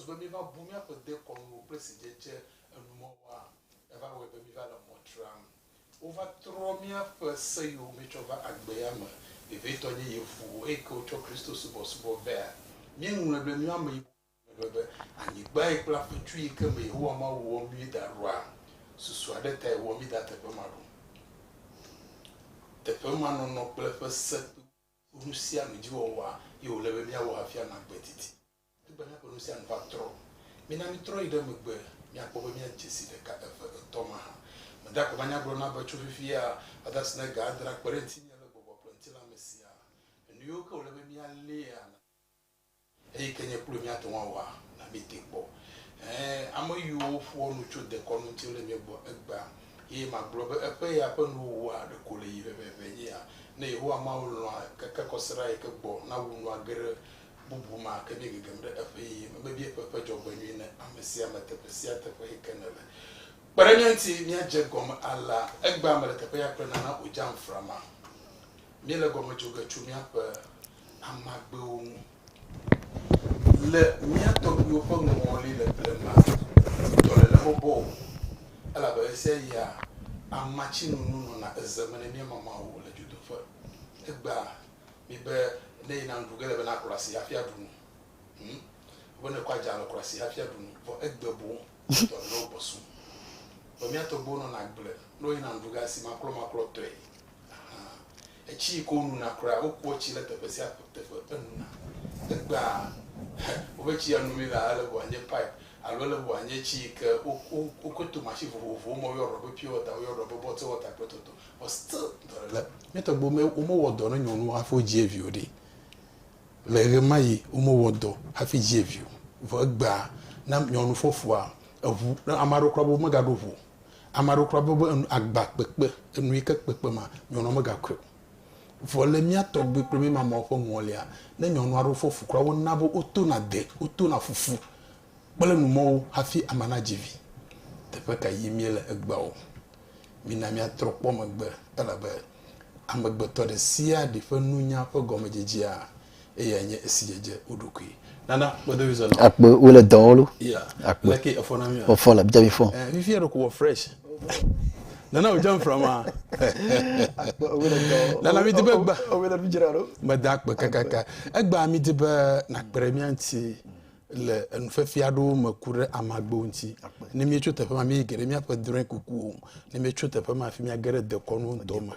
When we have Bumia for the Congo president and more, ever we have a motram. Overthrow me first say you meet over Agbeam, if it only you for a coach of Christus was bear. Meanwhile, the Yami, and you buy a club for tree can be who am I warm me that ra. So I let I warm me that Pemaru. The Perman no prefer set Rusia Mijoa, you will never be our Hafian Betty. Lucian Vatro. Minami Troy de Mugbe, Yakovia Chisi the cat of Tomaha. Madacomania grown up at Chufia, that's Nega, Dracorentina, Plantilla Messia. And you call me a Lean. Hey, can you put me at Wawa? Namitikbo. I'm a you for to the convention in your egba. Ye, my brother, a pay upon who are the coolie, nay, who are Maula, Kakakosrai, Kabo, now who are Bubuma, Kanigam, maybe a pepper job when you are a Siamata, Siata for a canal. But I didn't see near Jacom alla Egbam at the Payapana with Jam Frama. Mila Gomajuga to me up a Magboom. Let me talk you upon only the Plema. Don't bow. Alaba say, ya, I'm matching noon as a man and mamma will let you do for Egba. Me bear. They now together when I cross the Afiadun. When a quite jalo cross the Afiadun for egg the bone, no bosom. But me at a bone on Agble, no in Andugasi, my chroma clotte. A cheek on a cry, oh, watch let the Pessia for Egba, which you know, I love one pipe. I will have one cheek, who could to my ship of home or your rubber pure, your rubber bottle, what I put to. Or still, let a woman who don't know how for GVOD. Le remai umo wodo hafi jevu vogba na nyɔnu fofua eʋu na amaro krɔbo mega do ʋu amaro krɔbo agba kpekpe enu yi ke kpekpe ma nyɔnu mega kwe vɔ le mia tɔgbe kple mi mama ƒe ŋɔlia ne nyɔnu aɖewo fofu krɔ wo na bo woto na de woto na fufu kple numɔwo hafi amana dzivi teƒe ka yi mie le egbawo mina mia trɔ kpɔ megbe elabe amegbetɔ ɖe sia ɖe ƒe nunya ƒe gɔmedzedzea eya nye esi dzedze woɖokui nana kpɔdo wi zɔna akpe wole dɔwɔlo akpe leke efɔ na mi ofɔ le bia mi fɔ fifi yɛ ko wɔ fresh nana o jam from a nana mi de be gba meda akpe kakaka egba mi de be na kpere mi anti le enufefi aɖewo me ku ɖe amagbewo ŋuti ne mi tso teƒe ma mi geɖe miaƒe drɔ̃e kuku ne mi tso teƒe ma fi mi ge ɖe dekɔnu ŋdɔ me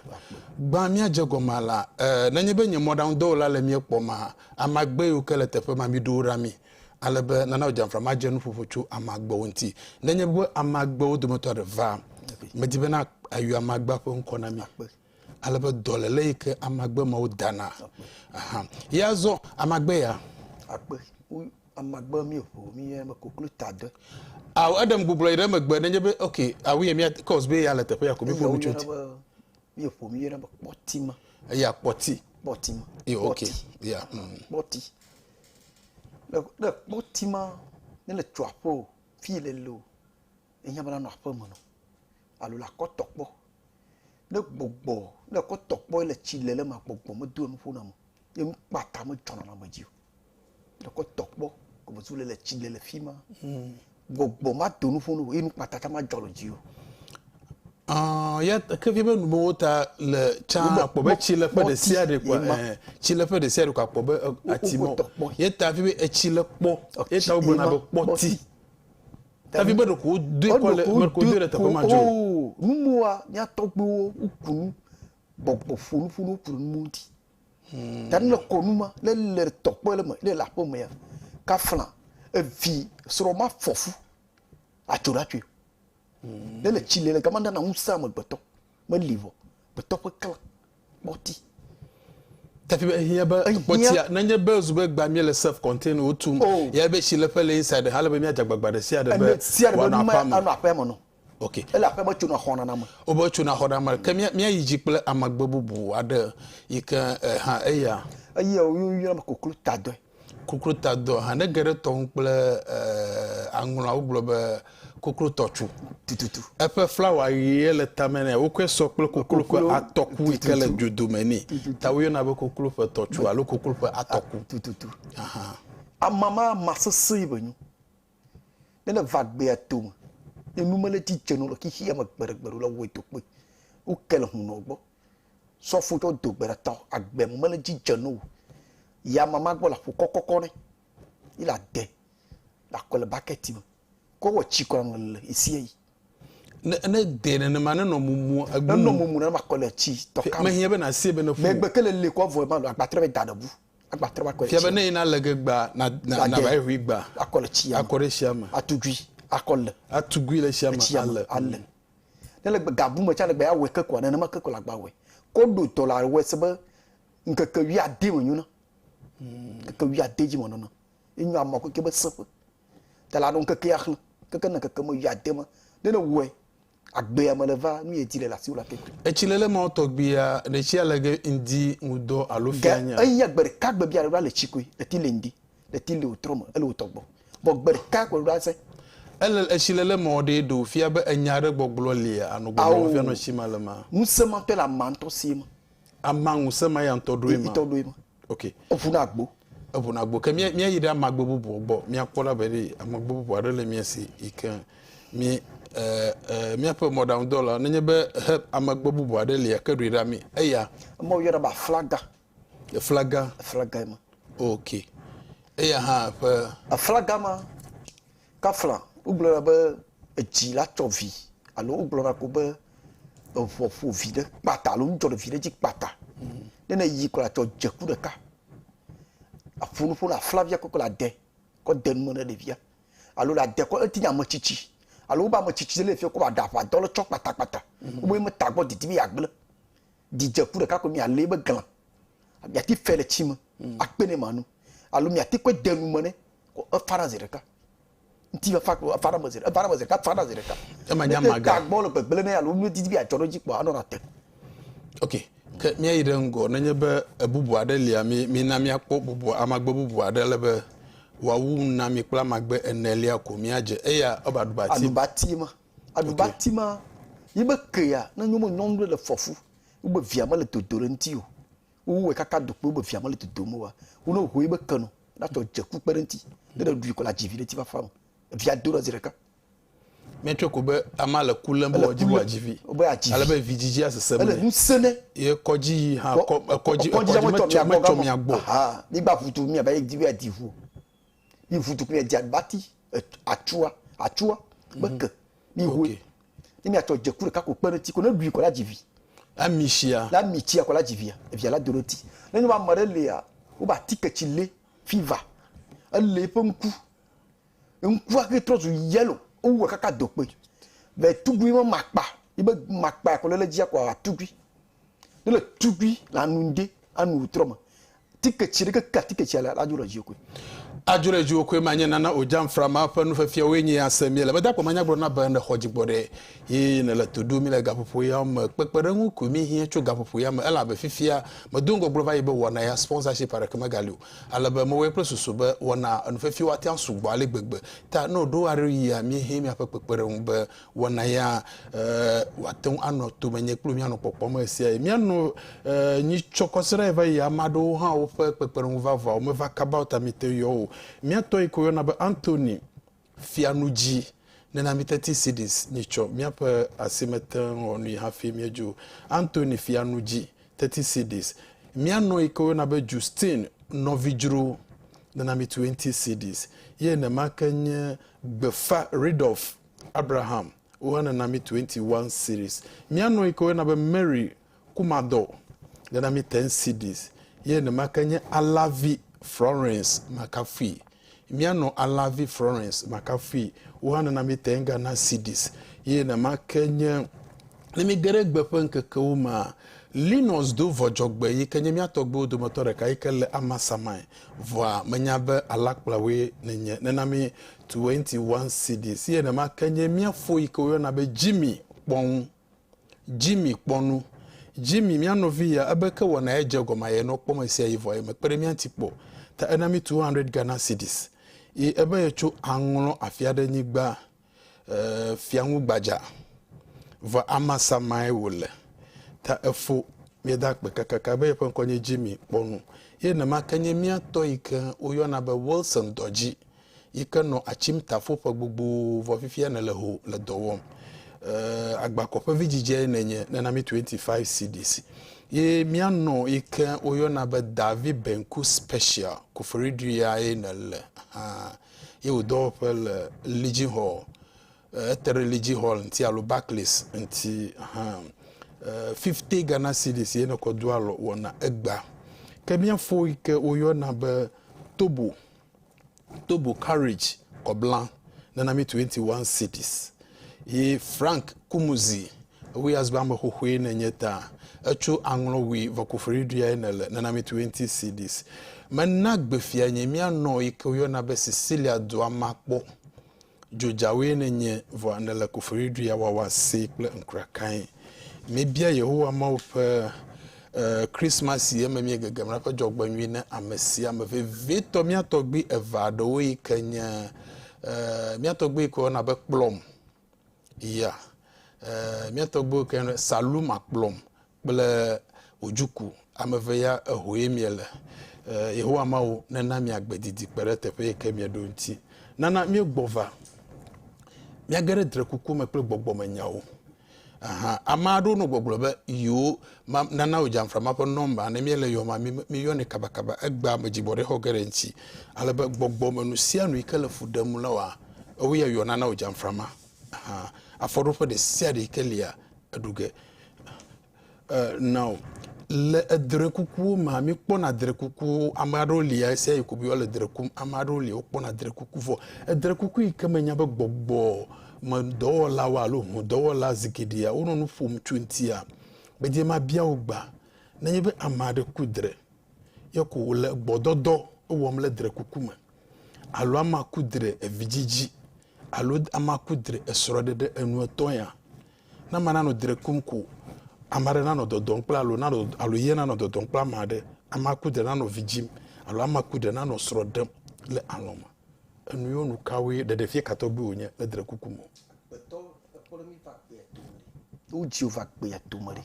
gba mi adze gɔma la nenye be nye mɔɖaŋudɔwɔla le mi kpɔ ma amagbe yiwo ke le teƒe ma mi ɖo ɖa mi ale be nana o jamfra ma dze nuƒoƒo tso amagbewo ŋuti nenye be amagbewo dometɔ ɖe va medi bena ayu amagba ƒe ŋkɔ na mi ale be dɔléle yi ke amagbe mawo dana ya zɔ amagbe ya amagbe mi ƒo mi me koklo ta de aw adam gbugblɔ yi ɖe megbe nenye be okay awu ye mi cause be ya le teƒe ya ko mi ƒo mi tso ti mi ƒo mi yena be kpɔti ma ya kpɔti ma yo okay ya kpɔti le kpɔti ma ne le tso aƒo fi le lo enya bana no aƒe me no alo la kɔtɔ kpɔ ne gbɔgbɔ ne kɔtɔ kpɔ le tsi le ma gbɔgbɔ me do nu ƒo na me ye nu kpata me dzɔna na me dzi le kɔtɔ kpɔ ko me zu le tsi le fi ma gbɔgbɔ ma do nu ƒo no ye nu kpata ta ma dzɔ le dzi o ya ke fi be numewo ta le tsa akpɔ be tsi le ƒe ɖe sia ɖe kɔ tsi le ƒe ɖe sia ɖe kɔ akpɔ be atimɔ ye ta fi be etsi le kpɔ ye ta wo gblɔna be kpɔti ta fi be ɖe ko do kɔ le me ko do le teƒe ma dzo numoa nya tɔgbewo ukunu gbɔgbɔ ƒo nu ƒo nu ŋuti dan le kɔnu ma le tɔkpɔ le me le la ƒe me ya ka fla evi srɔ̃ma fɔfu atso ɖa tsoe le tsi le gama na ŋusẽ me gbetɔ me li vɔ gbetɔ ƒe kla kpɔti tafi be hia be kpɔtia nenye be zu be gba mi le self contained wo tum ya be tsi le ƒe le inside hale be mi adzagbagba ɖe sia ɖe be wana aƒe me no okay ele aƒe me tso na xɔna na me o be tso na xɔna me ke mi yi dzi kple amagbe bubu aɖe yi ke ha eya o yɔ me koklo ta dɔ ha ne ge ɖe tɔŋu kple aŋlɔawo gblɔ be koklo tɔtsu tututu eƒe flawa ɣie le tame ne wokɔe sɔ kple koklo ƒe atɔku yi ke le dzodome nɛ ta woyɔna be koklo ƒe tɔtsu alo koklo ƒe atɔku tututu amama masese yi be nyu ne le va gbea tome enu me le dzidze no le xixi me gbeɖegbeɖo le wo to kpe wo ke le hunɔ gbɔ sɔfo tɔ do gbe ɖe tɔ agbe me le dzidze no ya mama gbɔ la ƒo kɔkɔkɔ ne il a de la kɔ le baketi me ko wɔ tsi kɔ le esi yi ne de ne ma ne no mumu agbe no mumu ne ma kɔ le tsi tɔka me hia be na sie be ne fu me gbe ke le kɔ vɔ ma agbatrɛ be da de bu agbatrɛ ba kɔ fia be ne ina le ge gba na ba hui gba akɔ le tsi ya akɔ le tsi ma atugui akɔ le atugui le tsi ma ale ne le gabu me tsa le gba ya wɔ ke kɔ ne ma ke kɔ la gba wɔ ko do tɔ la wɔ se be nkeke wi ade me nyuna keke wi ade dzi me nɔnɔ enyo amɔ ko ke be seƒe ta la don keke ya xle keke ne keke me wi ade me ne wɔ agbe me le va nu ye ti le la si la keke etsilele ma tɔgbia ne tsi ale ge ndi ŋudɔ alo fianya eya gbe ɖeka gbe bia le tsi koe le ti le ndi le ti le otrɔ me ele otɔgbɔ bɔ gbe ɖeka ko ɖa se ele etsilele ma ɖe do fia be enya ɖe gbɔgblɔ li anogbɔgblɔ fia no tsi ma le ma ŋusẽ ma tɔ le amantɔ si ma ama ŋusẽ ma ya ŋutɔ ɖoe ma okay eʋuna agbo ke mia yi ɖe amagbe bubu gbɔ miakpɔ la be ɖe amagbe bubu aɖe le mia si yi ke mi miaƒe mɔɖaŋudɔwɔla nenye be amagbe bubu aɖe li ke ɖoe ɖa mi eya mo yɔna ba flaga ma okay eya hã ƒe flaga ma kafla wogblɔna be edzi la tsɔ vi alo wogblɔna ko be eʋɔ ƒo vi ɖe kpata alo ŋudzɔ ɖe vi ɖe dzi kpata ne yi ko la tsɔ dzeku ɖeka aƒonu la flavia ko la de ko de nu ne ɖevia alo la de ko etinya ametsitsi alo ba ametsitsi le fie ko ba da ƒa dɔ le tsɔ kpata wo me ta gbɔ didi bi agble di dzeku ɖeka ko mi ale be glã miati fe le tsi me akpe ne manu alo miati ko de nu me ne fara zereka nti fara mazereka manya maga ka gbolo pegbele ne alo meti bi achoro jikpo anora te okay ke mi irengo na nyebe bubu adelia mi na mi akpo bubu amagbo bubu adelebe wawu na mi kula magbe enelia ko mi age eya adubatima yibe keya na nyomo nyomdo le fofu ube viama le todoranti o uwe kaka dokpo ube viama le todomo wa uno ho yibe kano na to jeku parenti de du ko la jivile ti fa fam via dora zireka metwe ko be amala kulembo wajibu wajivi alebe vijiji asesem ele nsene ye koji ha koji mecho mi agbo aha nígbà futu mi abaye diwe adivu ni futu ko ye diabati achua beke ni huwe ni ato jeku ka ko parenti ko na du ko la jivi amishia la michia ko la jivia via la doroti nenu ba marele ya o ba tikechile fever ele ponku nku aketro yellow owo kaka dope be tugui mo mapa ibe mapa ko le jia ko atugui le tugui la nunde anu troma tikechire ka tikechile la juro jiko ajure ju okwe manye nana ojam frama pa no fafia wenyi asemiele bada ko manya gbo na ba na hojigbore yi na la todu mi la gapopo ya ma pepere ngu ko mi hie chu gapopo ya ma ala ba fifia madungo gbo ba yibe wona ya sponsorship para kama galio ala ba mo we presusu ba wona no fafia wati ansugbo ale gbegbe ta no do are yi ya mi hie mi apepere ngu ba wona ya waten ano to manye klu mi ano popo ma sia mi ano ni chokosere va ya mado ha o pepere ngu va o me va kabauta mi te yo miato iko na ba Anthony Fianuji na mi 30 cities nicho miapa asimetan onu hafi mieju Anthony Fianuji 30 cities miano iko na ba Justin Novijuru na mi 20 cities ye na makanye Befa Ridoff Abraham uana na mi 21 cities miano iko na ba Mary Kumado na mi 10 cities ye na makanye Alavi Florence Makafi miano Alavi Florence Makafi wana na mitenga na cities ye na makenya lemi geregbe penke kuma Linus do vojogbe yi kenye miatogbe do motore ka ikele amasamai voa menyabe alakplawe nenye na mi 21 cities ye na makenya miafo iko na be Jimmy Kponu Jimmy miano via abeke wana eje goma ye no kpoma sia yivo ye mekpere miantipo ta enami 200 Ghana cedis e ebe yecho anwolo afiade nyigba fianwu gbaja va amasa mai wole ta efo meda kpekaka be yepo konye Jimmy Kponu ye na makanye miato ike oyo na be Wilson Doji ike no achimta fo gbogbo vo fifia na le ho le dowom agbakope vijije nenye na mi 25 cedis ye miano ike oyo na be David Benku special kufuridia enele ye udopel Legion Hall etere Legion Hall nti alo backlist nti 50 Ghana cedis ye no kodwalo wona egba kemia fo ike oyo na be Tobo Courage Koblan na mi 21 cedis ye Frank Kumuzi we as bamba hohwe na nyeta echo anglo we vakufridia enele na mi 20 cedis manag befia nyemia no ikoyo na be Cecilia do amakpo jojawe na nye vo anele kufridia wa sekle nkrakan mebia yehowa ma op Christmas ye memie gagamra pa jogbanwi na amesia maveve to miatogbi evado we kanya miatogbi ko na be kplom yeah miatogbo ken Salum Akplom bele ojuku ameveya ehoemiele yehowa mawo na mi agbedidi perete pe kemie do nti nana mi gbova mi agere drekuku me pe gbogbo menyawo amado no gbogbo be yo nana ojamframa po number na mi ele yo ma mi yo ne kabakaba egba majibore hogere nti alebe gbogbo manu sianu ikele fudamu lawa owe yo nana ojamframa aforo for the side kelia aduge now le drekuku ma mi kpona drekuku amaro lia se ikubi ole drekum amaro li okpona drekuku fo drekuku ikamenya be gbogbo ma do la wa lo mu do la zikidia ono no fom 20 a be je ma bia ogba na yebe amade kudre yeko le gbododo wo mle drekuku ma alo ama kudre evijiji alo ama kudre esrode de enu toya na mana no dre kumku amare na no dodonkla alo ye na no dodonkla made ama kudre na no vijim alo ama kudre na no srodem le aloma enu yo no kawe de fie katobi onye le dre kukumo beto economy va pe to o ji va pe to mari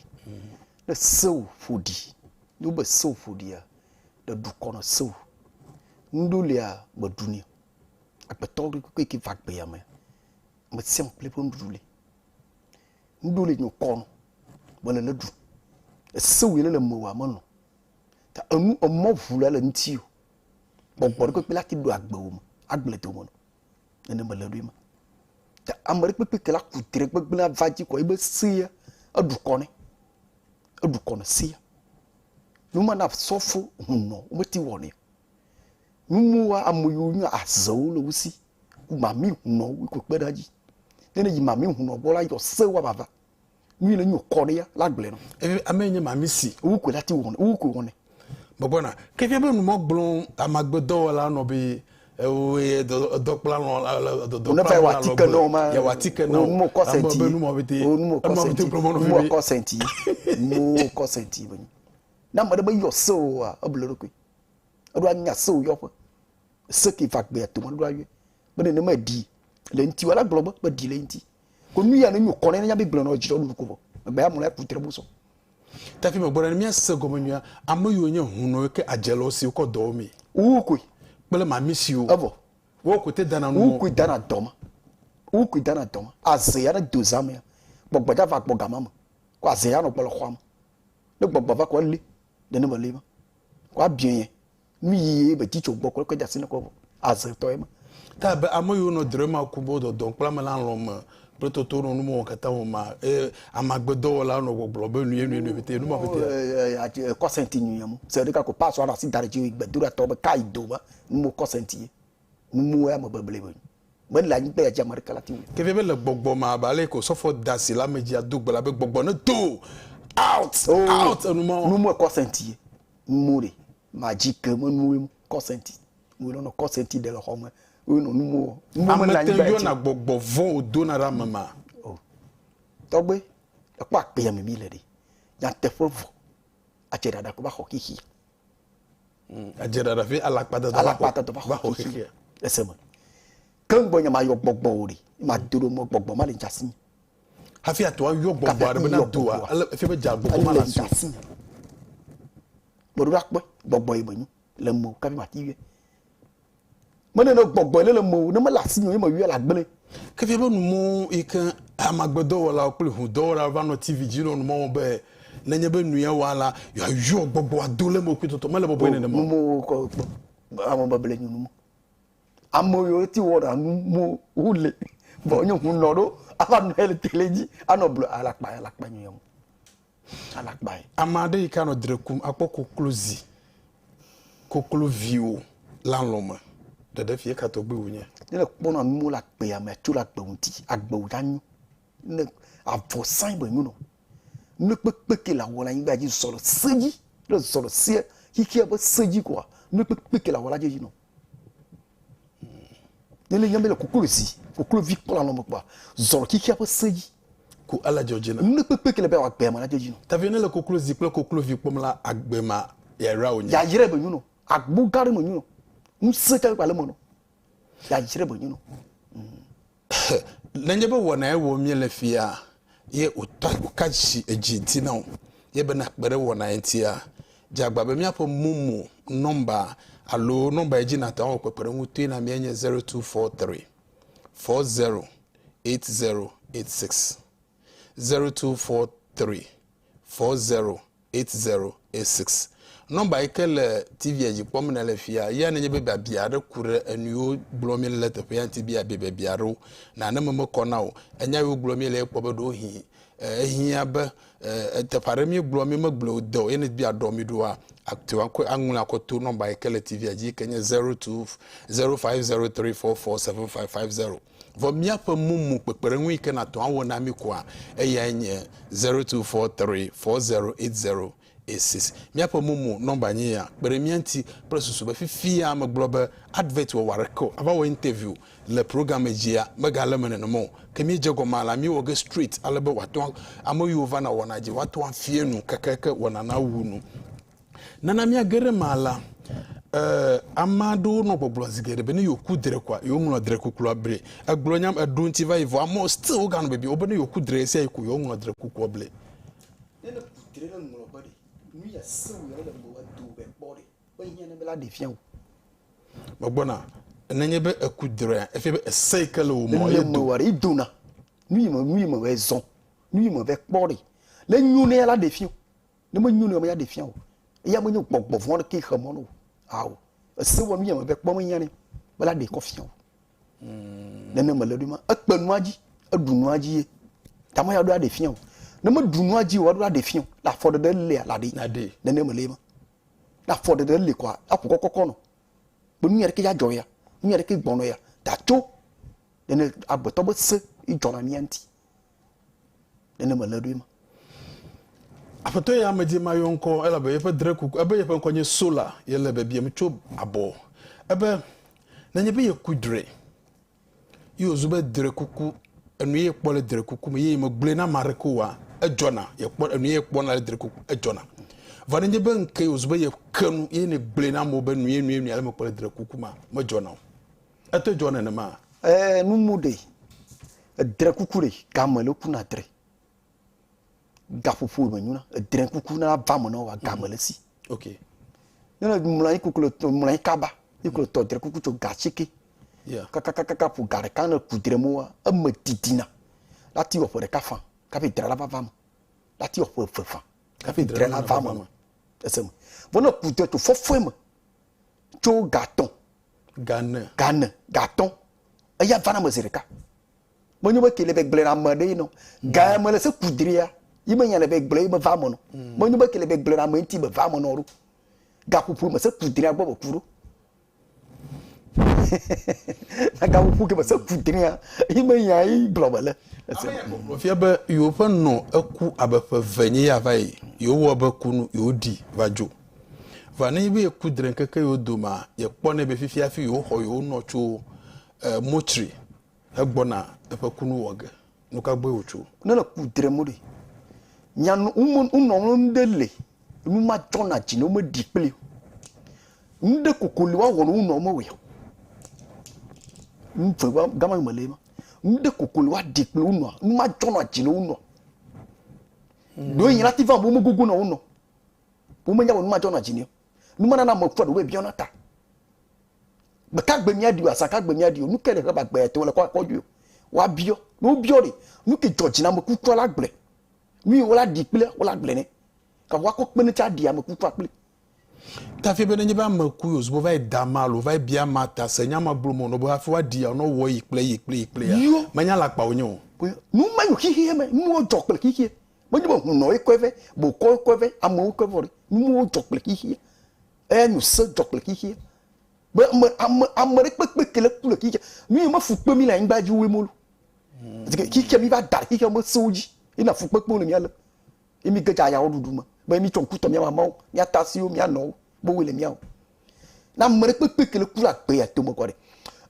le so fodi no be so fodi a de du kono so ndulia baduni apeto ko ki va pe ya me simple pour ndule nyo kono wala le du so yele le mo wa mo no ta anu o mo vula le ntio bon por ko pela ki do agba o agbele to mo no ene ma le du ma ta amare pe ke la ku tere pe bla vaji ko ibe sia adu kono sia no ma na sofo hunno o meti woni mu wa amoyu nyu azo lo wusi ma mi hunno ko pe daji ene yi ma mi hunno bola yo se wa baba mi le nyu korea la gble no amenye ma mi si wu ko lati won bobona ke fi be nu mo gblon amagbedo wala no bi e do plan do na fa wa tike no ma ya wa tike no mo ko senti nu mo bete mo ko senti ben na ma de ba yo so a oblo ko adu anya so yo ko se ki fa gbe to mo do aye be ne ma di le nti wala glo ba di le nti ko nu ya no ko ne nya be glo no jiro nu ko bo be ya mo la kutere bu so ta fi me gbora ni mi ase gomenua amoyo nye huno ke ajelosi ko do mi wu ko pele ma misi o avo wo ko te dana no wu ko dana doma azeya na dozame gbogbo ja va gboga mama ko azeya no pele khwam le gbogbo va ko le de ne balema ko abien mi be ti chogbo ko ja sine ko aze to ema ta be amoyo no drama kubo do don plama la nloma prototo no mo kata mo ma amagbedo wala no gbogbo be nu bete nu ma bete ko senti nu yamu se de ka ko paso ara si dare ji gbedura to be kai do ba nu ko senti nu ya mo bebele be mo la ni pe ya jamar kala ti ke be le gbogbo ma ba le ko sofo dasi la meji adugbo la be gbogbo no do out nu mo ko senti nu re magique mo nu ko senti mo no ko senti de lo homo no nu mo la ni pe yo na gbogbo von odo na ra mama Torgbui e kwa pe ya mi le de ya te fofo a che dada ko ba hokiki ajera da fi alapata to ba hokiki esema kan bo nya ma yo gbogbo ori ma duro mo gbogbo ma le jasi hafi ato yo gbogbo ara na do a fi be ja gbogbo ma la so bodu rakpo gbogbo ibanyu le mo ka bi ma ti we mo ne no gbogbo le mo ne ma la si yo mo wi la gbele ke fi be nu mo ikan amagbedo wala opele hu do ra va no tv ji no mo be na nya be nu ya wala yo gbogbo adole mo kwito mo le bobo ne mo mo ko amo babele nyu mo amo yo ti wo da nu mo ule bo nyu hu no do aba no ele teleji ano blo alakpa nyu yam alakpa amade ikano drekum akpoko close koklo view lanloma de fie ka Torgbui wonye ne pono mu la pe ya me tu la pe unti agbo danyu ne avo san bo no ne pepe ke la wala yin ba ji solo seji le solo sie ki ba seji quoi ne pepe ke la wala ji no ne le yambe le kokolo vi pour la no quoi zolo ki ba seji ko ala jojina ne pepe ke le ba wa pe ma la ji no ta vene le kokolo ziple kokolo vi pom la agbema ya ra onye ya jire bo no agbo gare mo no nse ka kwa le mo no ya jire bo no lenje be wona e wo mi le fia ye ukachi ejinti na ye be na kpere wona entia jagba be mi apo mumu number alo number ejina ta o kpere nwotu na mi enye 0243 408086 0243 408086 number ikele tv eji pom na le fia ya na nye be biare kure enuo gblomie le te pe anti bia be biaro na na memo kona o enya yo gblomie le kpo be do hi ehia be te paremi gblomie maglo do ene bia do mi do a akto anko anwula akoto number ikele tv eji kenye 020503447550 vomia pa mumu pepere nwi ke na to anwo na mi ko a eya enye 0243 4080 esis mi apo mumu number nyi ya peremianti presusu be fifi ya maglobe advert wo wareko aba wo interview le programme jia magala mene no mo kemi jego mala mi wo ge street alebe wato amoyu over na wonaje wato afie nu kakaka wonana wunu nana mi agere mala amado no boblo zigere be ne yoku dire kwa yo mu no dire kukulu abre aglonyam adunti vive amo still ganu be bi obene yoku dire se ko yo mu no dire kukulu abre nene dire na mu body nu ya se wo le mo wa do be body o yin ne bela de fian magbona nenye be akudire efe be cycle wo mo ye do wari duna nu yi mo we zon nu yi mo be body le nyu ne la de fian ne mo nyu ne mo ya de fian ya mo nyu gbogbo fon ke khamo no awo se wo nu yi mo be po mo yan ne bela de confiance nene maladuma akpanu aji adunu aji tamo ya do a de fian ne mo dunu aji wo do a de fian la for de le la de nene malema la for de le kwa akokoko no bonu yere ke ya joya nu yere ke gbono ya dacho nene aboto bo se ijona ni anti nene maladuma apato ya maji mayonko ela be yepe dreku abe yepe nkonye sola yele be biem cho abo ebe nenye be yekudre yo zube drekuku enu ye kpole drekuku me ye magle na mareko wa ejona ye kpole enu ye kpona le drekuku ejona vanenye be nke yo zube ye kanu ye ne gle na mo be nu ye ale me kpole drekuku ma mo jona ato jona ne ma nu mude drekuku re kamelo kuna dre gafufu menyuna drekuku na vamo no wa gamele si okay nena mulai kukulo mulai kaba ikulo to drekuku to gachike yeah kaka pour garder quand le coudre moi me titina la ti o for ka fan ka fi dra la vam la ti o for fan ka fi dra la vam esem bona coudre to fofo cho gaton gaton aya vana me zereka monyo ba kele bek blera made no ga me le se coudre ya yime nya le bek ble me vam no monyo ba kele bek blera me ti be vam no ru ga pupu me se coudre agbo kuro naga wuku ke basa kudria ime yai global ofia be yo fa no aku abefa vanyi ya vai yo wo ba kunu yo di vajo vani be kudren keke yo doma ye kpone be fifia fi yo ho yo no cho mochri egbona efa kunu woge no ka gbe ocho na la kudre mo de nyanu unno ndele nu ma jona ji no mo display nde kokoli wa wono unno mo we mfwa gama malema nde kokoli wa display unno nu ma jona ji no unno do yin lati va bo mo gugu no unno bo mo nya wo nu ma jona ji ni nu ma na mo fwa do we bi onata be ka gbe mi adi asaka gbe mi adi nu kele ba gbe te wole kwa koju wa bio no bio re nu ke george na mo kuku la gble mi wala display wala gble ne ka wa ko pe ni cha dia mo kuku akple ta fi be ne ba maku yo zo vai damalo vai bia mata senya mablomo no bo afi wa dia no wo ikple ya manya la pa onyo nu ma yo hihi me mu o jokple hihi mo ni bo no ikweve bo ko ikweve amo ikweve nu mo jokple hihi nu se jokple hihi be amere pepe kele kule hihi mi ma fu pe mi la ngba ji we molu hihi mi ba dar hihi mo soji ina fu pe pe mi ala imi geja ya odudu ma ba mi tonku to mi ma mo mi atasio mi ano bo wele mi awo na mere pepe kele kula pe ya to mo kore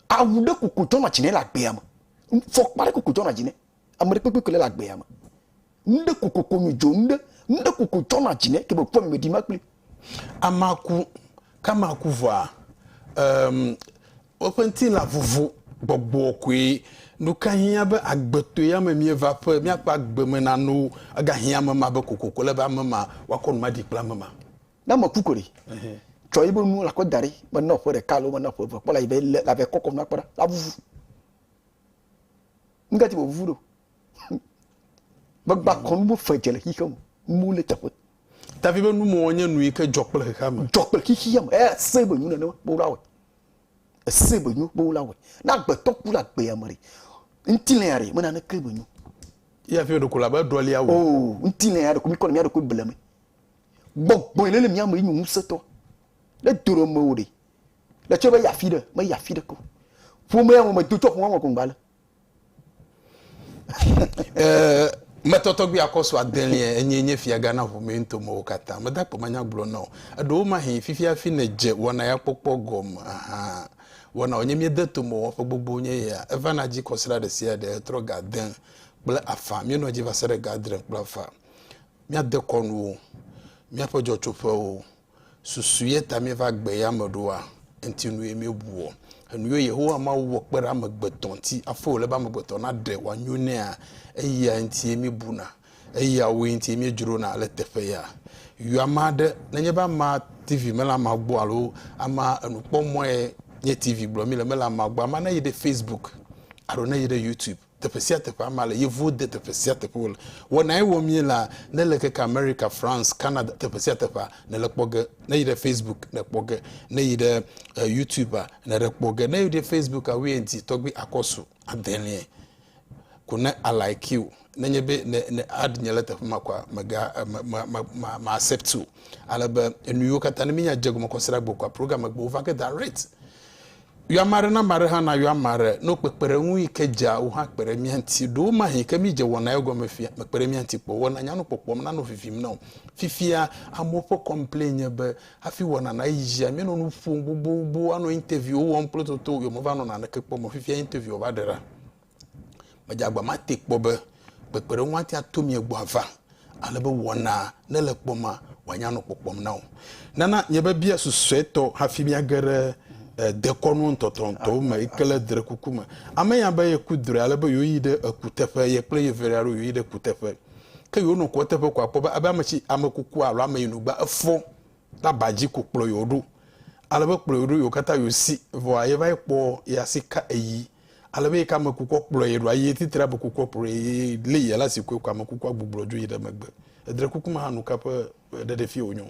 awude kuku to na chine la gbe ama fo pare kuku to na chine amere pepe kele la gbe ama nde kuku ko mi jo nde kuku to na chine ke bo po mi di makle amaku kama kuva openti la vuvu gbogbo okwe no kan hia be agbeto ya ma mi evapo mi akpa agbeme na no aga hia ma be kokoko le ba ma wakon ma di pla ma na makukore cho ibo nu la ko dari ma no fo de kalo ma no fo po la ibe la be kokko na para la vuvu ngati bo vuvu do bagba kon mo fajele hi kam mu le tapo ta fi be nu mo onye nu ike jokple kama jokple hi yam se bo nu na no bo lawe se bo nu bo lawe na gbeto ku la gbe amari ntilere mo na na ke bo nu ya fi do kula ba doli awo oh ntilere ko mi ko mi ado ko blame gbogbo ile le mi am inu seto le doro mo de le chobe ya fi de ko fu mo mo do chop mo ko ngala Torgbui Akorsu adelie enyenye fia Ghana ho mento mo kata medapo manya glo no ado ma he fifia fi na je wona ya kpokpo gom aha wona onye mi deto mo gbogbo nye ya evana ji consider the sia de tro garden bla afa mi no ji va sere garden bla afa mi ade konu mi apojo chofa o susuye ta mi va gbe ya modoa entinu emi buo enu ye ho ama wo kpere amagbeton ti afo le ba amagbeton na de wanyune a eya enti emi buna eya wo enti emi juro na le tefe ya yu amade na nye ba ma tv mela magbo alo ama enukpo moe nye tv blo mi le mela magbo ama na yede facebook aro na yede youtube tepesia tepe ama le yevo de tepesia tepe wol wona e wo mi la na le ke America France Canada tepesia tepe na le kpoge na yede facebook na kpoge na yede youtuber na le kpoge na yede facebook a we enti Torgbui Akorsu adenie kuna I like you na nyebe ne add nyele tepe makwa maga ma accept you alaba enuyo kata na minya jego mo consider gbokwa program agbo over get direct you amare na mare ha na you amare no pepere nwu ikeja wo ha pere mianti do ma he ka mi je wona ego mafia pepere mianti po wona nya no popom na no fifim no fifia amopo complain be afi wona na yija me no fu gbogbo ano interview won prototo yo mo va no na na kepo mo fifia interview over there majagba ma tekpo be pepere nwu ati atomi egbo ava alebe wona na le kpoma wanya no popom na nana nyeba bia susueto hafi mi agere de konu ntotonto ma ikele dre kukuma amenya ba ye kudre alebe yo yide akutefe ye play very aro yo yide kutefe ke yo no kutefe kwa poba aba machi amakuku alo amayinugba afo la baji kukplo yodu alebe kplo yodu yo kata yo si vo aye ba ipo ya sika eyi alebe ka amakuku kplo yodu aye titira bukuku kplo le ya la sikwe kwa amakuku agbubloju yide magbe dre kukuma hanu kapa de fi onyo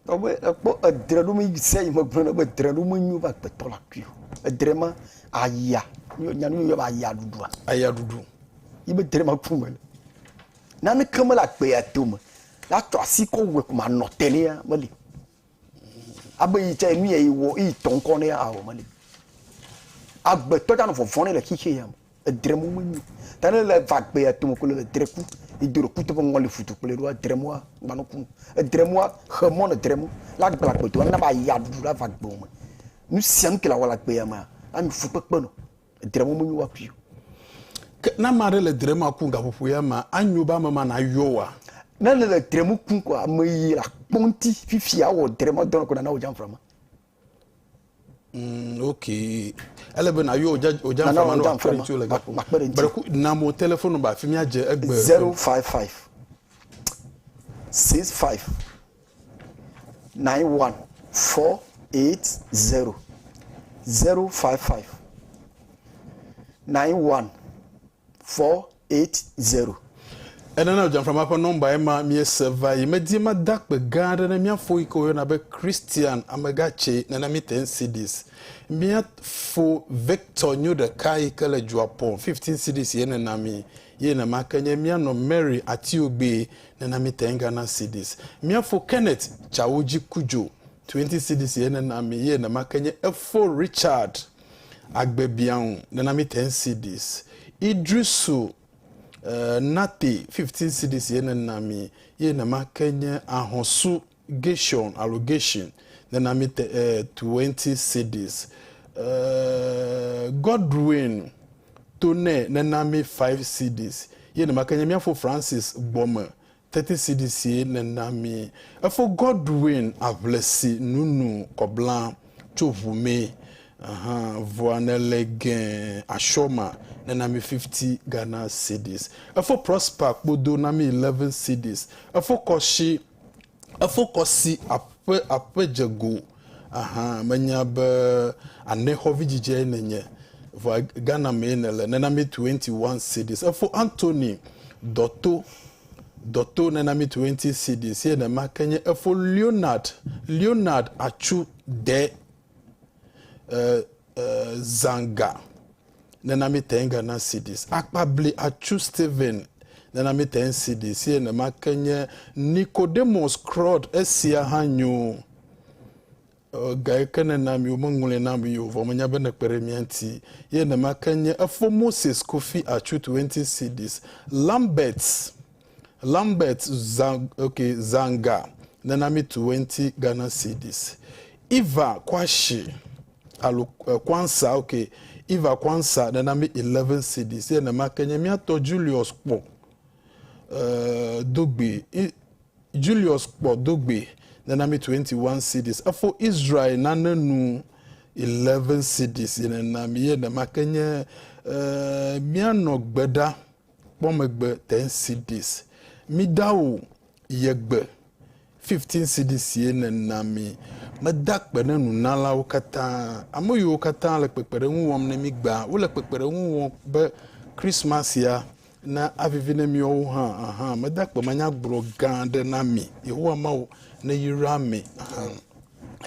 obe po adredu mi sei mo gbona be adredu mo nyu ba peto la ku adrema aya nyanu yo ba aya dudu ibe drema kuma na ne kamala pe atuma la to asiko we kuma no tenia mali abe yi che mi yi wo yi ton kon ne a wo mali agbe to ta no fofon le kike yam adremu mo nyu tane le va pe atuma ko le dreku idoro kutu bo ngoli futu ko le ro adremu nganoku adremu khamo na adremu la gba pe to na ba ya du la va gbo mo nu siam ke la wala pe ma ami fu pepe no adremu mo nyu wa piu na mare le drema ku nga fufu ya ma anyu ba mama na yowa na le dremu ku ko amayi la ponti fifia wo drema don ko na o jam frama okay elebe na yo o jam frama no afre tu le gapo breku na mo telephone ba fi mi age egbe 055 65 91 480 055 91 480 enana jam from apa number ema mi server medi ma dakpe gade na mi afo iko na be Christian amagache na mi 10 CDs mi afo Victor new the kai kala juapon 15 CDs ye na mi ye na makanye mi no Mary Atiogbe na mi 10 Ghana CDs mi afo Kenneth Chawoji Kujo 20 CDs ye na mi ye na makanye afo Richard Agbebian na mi 10 CDs Idrisu Nati 15 CDs ye na mi ye na makanye Ahosu Gation allegation na mi 20 CDs Godwin Tone na mi 5 CDs ye na makanye mi afo Francis Boma 30 CDs ye na mi afo Godwin Ablesi Nunu Koblan Chovume Voanelegen Ashoma na mi 50 Ghana CDs afo Prosper Bodo na mi 11 CDs afo Kosi apejego manya be aneho vijije nenye vo Ghana menele na mi 21 CDs afo Anthony Dotto na mi 20 CDs ye na makanye afo Leonard Achu de Zanga na mi 10 Ghana CDs Akpable Achu Steven na mi 10 CDs ye na makanye Nicodemus Crowd esia hanyo gai kana na mi umangule na mi yo vomanya bana peremianti ye na makanye afo Moses Kofi Achu 20 CDs Lambert Lambert Zanga nanami 20 Ghana cedis. Eva Kwashi Kwansa Eva Kwansa nanami 11 cedis. Na makanyamia to Julius Kpo Dogbe Julius Kpo Dogbe nanami 21 cedis. Afo Israel nananu 11 cedis na miye na makanya miano gbeda pomegbe 10 cedis. Midao yegbe 15 cedis ye na mi madak bena nu nala okata amoyo okata le pepere nwom na mi gba wo le pepere nwom be Christmas ya na avivine mi o ha madak be manya gbro gande na mi yeho amawo na yira mi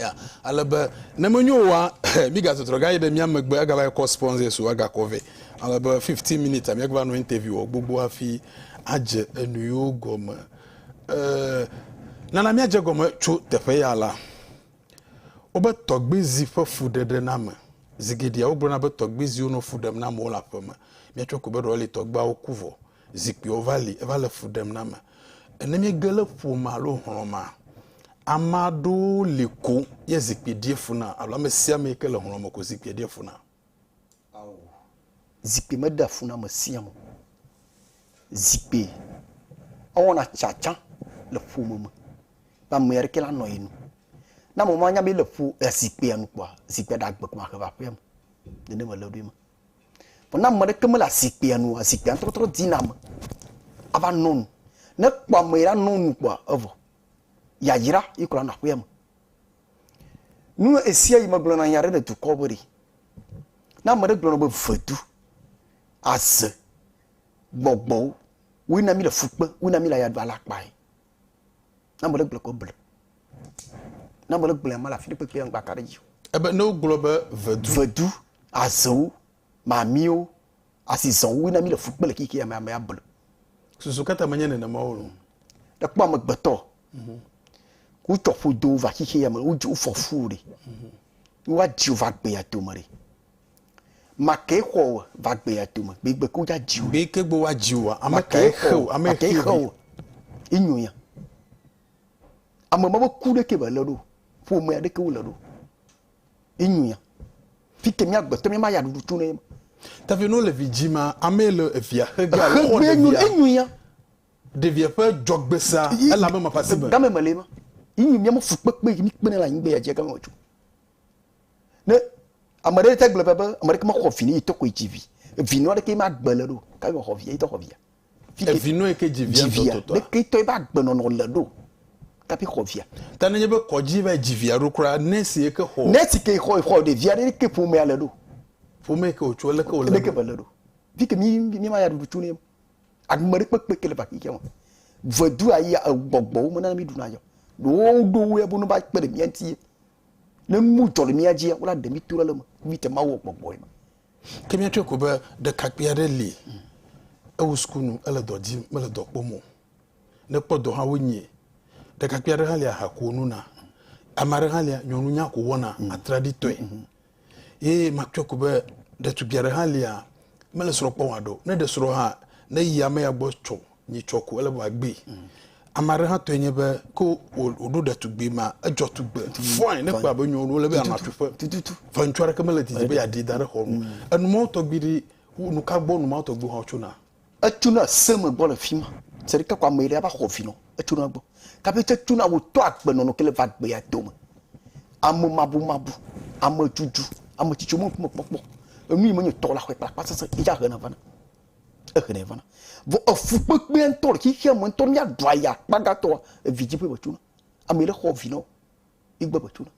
ya alaba na monyo wa mi ga totro ga yede mi amagbe aga ba ko sponsor so aga cover alaba 15 minutes am yakba no interview gbogbo afi aje enuyo goma na mi aje goma chu tefe ya la oba togbezi fa fudede na ma zigidia obro na be togbezi ono fudem na ma ola pama mi atwa ko be ro le togba okuvo zikpi ovali evale fudem na ma ene mi gele fu malo honoma amado leko ye zikpi diefuna alo me sia me kele honoma ko zikpi diefuna aw zikpi me da funa me sia mo zikpi awona chacha le fu mo ba me yere kala no inu na mo manya be le fu zikpi anu kwa zikpi da gbe kuma ka ba pem de ne ma le do ma po na mo de kema la zikpi anu zikpi an tro dinam aba non ne kwa me ra non kwa ovo ya yira ikura na kwem nu esia yi maglo na yare de tukobori na mo de glo no be fatu as gbogbo wi na mi le fukpe wi na mi la ya do ala pai na mo de glo ko ble na mo de glo ma la fi pepe ngba kare ji ebe no glo be vedu azo mamio asison wi na mi le fukpe le kiki ya ma ble susu kata manyene na mawolo da kwa mo gbeto ku tofu do va kiki ya ma u ju fofuri wa ji va gbe ya to mare ma ke ho va gbe ya to ma gbe ku ja ji be ke gbo wa ji wa ama ke ho ama ke ho inyu ya ama ma ku de ke ba lado fo mo ya de ke wo lado inyu ya fike mi agbe to mi ma ya dudu tune ta fi no le vijima amele efia hega ho de inyu ya de via pe jogbesa ela ma pasiba game malema inyu mi mo fukpekpe mi pe na la ngbe ya je game oju ne amare te gbe baba amare ma ko fini to ko jivi vino de ke ma gbe lado ka mo ko vie to ko vie vino e ke jivi to de ke to ba gbe no no lado ka bi ko vie ta na nyebe ko jiva jivi arukura nesi e ke ho nesi ke ho de vie de ke pu me lado fu me ke ocho le ke o le ke balado vi ke mi ma ya du tuni agmare pekpe ke le ba ki ke mo vodu ayi gbogbo mo na mi du na yo do we bu no ba pe de mi anti ne mu to le mi aje wala de mi tura le mo mi te ma wo gbogbo ma ke mi atwe ko be de kakpia de li e wo skunu ele doji mele do pomo ne podo ha wonye de kakpia de halia ha ko nu na amare halia nyonu nya ko wona atradito e ma atwe ko be de tu biare halia mele soro pon ado ne de soro ha na ya me ya bo cho ni choko ele ba gbe amare ha to enye be ko odo da tu gbe ma ajo tu gbe fine ne kwa be nyonu le be anatu tutu fa ntwara kamala ti be ya di dare ho anu mo to gbiri nu ka gbo nu ma to gbo ha chuna atuna seme gbo le fima seri ka kwa mere ba ho fino atuna gbo ka be tuna wo to agbe no kele va gbe ya to mo amu mabu amu juju amu chichumu popo enu mo ni to la ko pa sa ija hana vana vana vo ofukpekpe entor ki hia mo entor ya dwaya pagato vijipe batuna amele ho vino igba batuna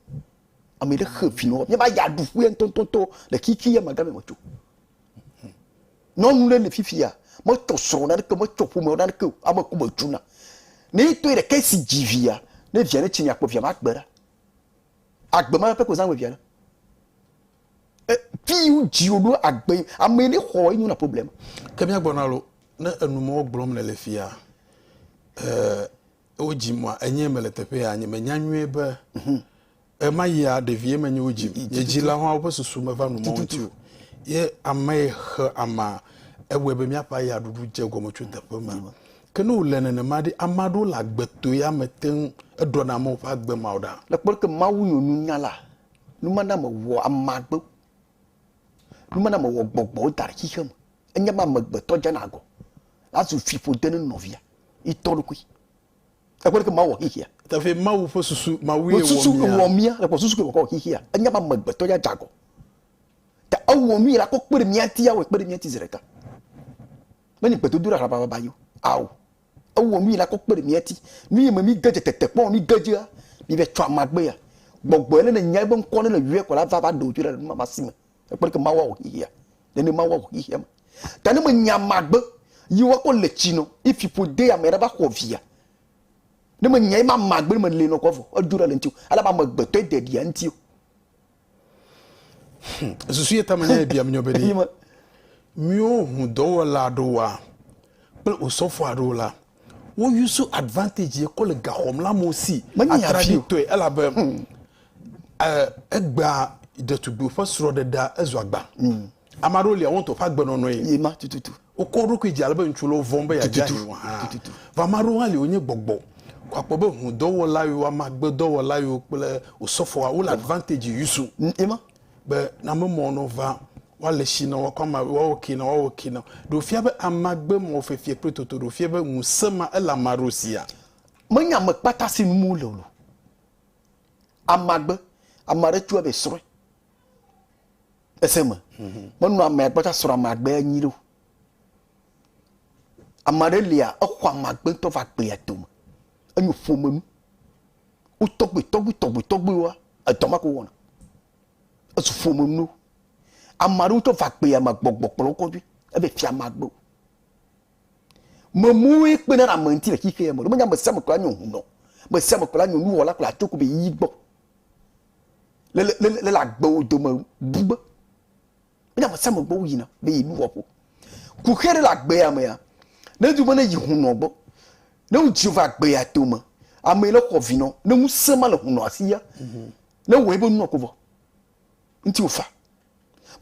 amele ho vino me ba ya du fu entontonto le kiki ya magame mo tu non le fifia mo to so na ke mo to fu mo na ke amaku batuna ne to ire ke si jivia ne via ne chinya kpo via magbera agbema pe ko zanwe via piu jiolo agbe amene ho inu na problem kemi agbonalo na enumo ogbrom na lefia ojimwa enye meletepe anye menyanwe be e maya de vie menye ojim ye jila ho obosusu meva no montu ye amay ama ewe be miapa ya dudu je gomotwe tepe ma que nous l'en madi amado la gbeto ya meten edona mo fa gbe mauda la pour que mawu yo nu nyala nu mana mo wo amagbo nu mana mo wo gbogbo dar hiham enya ma magbeto janago azu fifo den novia itolukui la pour que mawu hihia ta fait mawu fo susu mawu e susu wo mia la pour susu ko hihia enya ma magbeto ya jago ta awo mi la ko pere miati ya wo pere miati zereka mani gbeto dura la baba bayo awo awo mi la ko pere miati mi me mi gaje tete pon mi gaje mi be twa magbe ya gbogbo ele na nya be nko na wie ko la va do ju la mama sima e pere ke mawa wo hihia ne mawa wo hihia ta ne mo nya magbe yi wa ko le chino if you put dey amera ba ko via ne mo nya ma magbe me le no ko fo o dura le ntiu ala ba magbe to de dia ntiu susu ye tamanya bia mnyobedi mio hu do la do wa pe o sofo ado la wo use advantage ko le gahom la mo aussi atradito ela be egba de tubu fo sro de da ezwagba amaro le won to fa gbe no no yi ma tututu o ko ro ko iji alba nchulo vombe ya jahi wa ha va maro ha le onye gbogbo kwa po be hu do wo la yo amagbe do wo la yo pe o sofo wa wo advantage yusu ema be na mo no va wale shina wakoma wawokina do fia be amagbe mo fefie pretoto do fia be musema ela marosia manya me pata si mu lolo amagbe amare tu be sore esema monu amagbe pata sore amagbe anyiro amare lia okwa amagbe to fa pe atom anyu fomanu o togbe wa atoma ko wona asu fomanu amaru to fa pe ama gbogbo ko bi e be fi amagbo mamu e pe na manti le kike e mo nya mo se mo kra nyu hu no mo se mo kra nyu nu wala kra to ko be yigbo le la gbo do ma bugbo nya mo se mo gbo yi na be yi nu wo po ku kere la gbe ama ya na du mo na yi hu no gbo na u ji fa gbe ya to ma ama le ko vi no na mu se ma le hu no asia na wo e bo nu ko vo nti ufa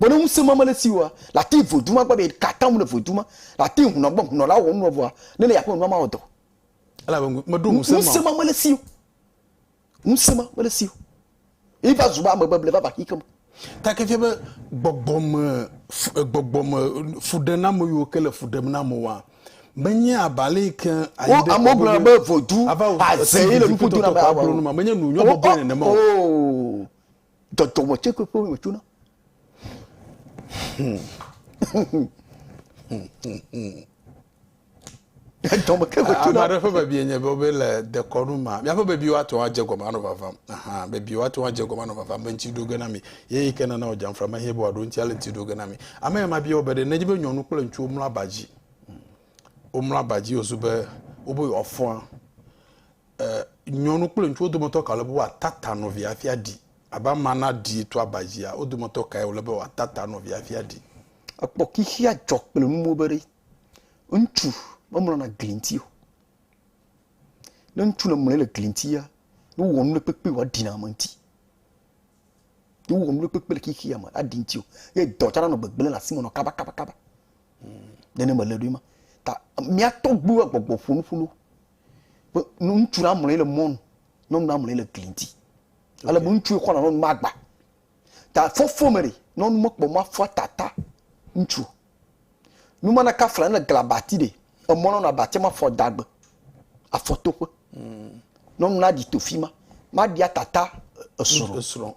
bona unsema mala siwa la ti voduma ba be katamu le voduma la ti huna ba huna la wo no vo ne ya ko no ma odo ala ba madu unsema mala siwa unsema mala siwa e va zuba ma ba ble ba hikam ta ke febe gbogbom fudena mo yo kele fudena mo wa menya abale kan ayide amobla ba vodu azeye le fuduna ba no menya nu nyo bo ne mo oh toto mo cheko po mo tuna Toma que vou tirar. Amara fa babi enye be obele de koruma. Ya fa babi wato aje goma no fafa. Aha, babi wato aje goma no fafa banchi do gana mi. Ye ikena na ojam from here bo ado nti alenti do gana mi. Ama ma bi obede na jibe nyonu kula ntu omla baji. Omla baji osube obo ofo. Nyonu kula ntu odomoto kalabo wa tata no via fia di. Aba mana di to abaji a odomoto kai olebe wa tata no via fia di. Apoki hia jok pele mu bere. Ntu mamu na glintio ntu na mu le glintia no wonu le pepe wa dinamanti no wonu le pepe le kiki ma adintio e dotara no gbegbele la simo no kaba nene ma le dima ta mi atogbu agbogbo funu no ntu na mu le mon no na mu le glinti ala bu ntu ko na no magba ta fofomere no mo kpo ma fo tata ntu no mana ka flan na glabati de omono na batima for dagbe afotopo non na di tofima ma dia tata osoro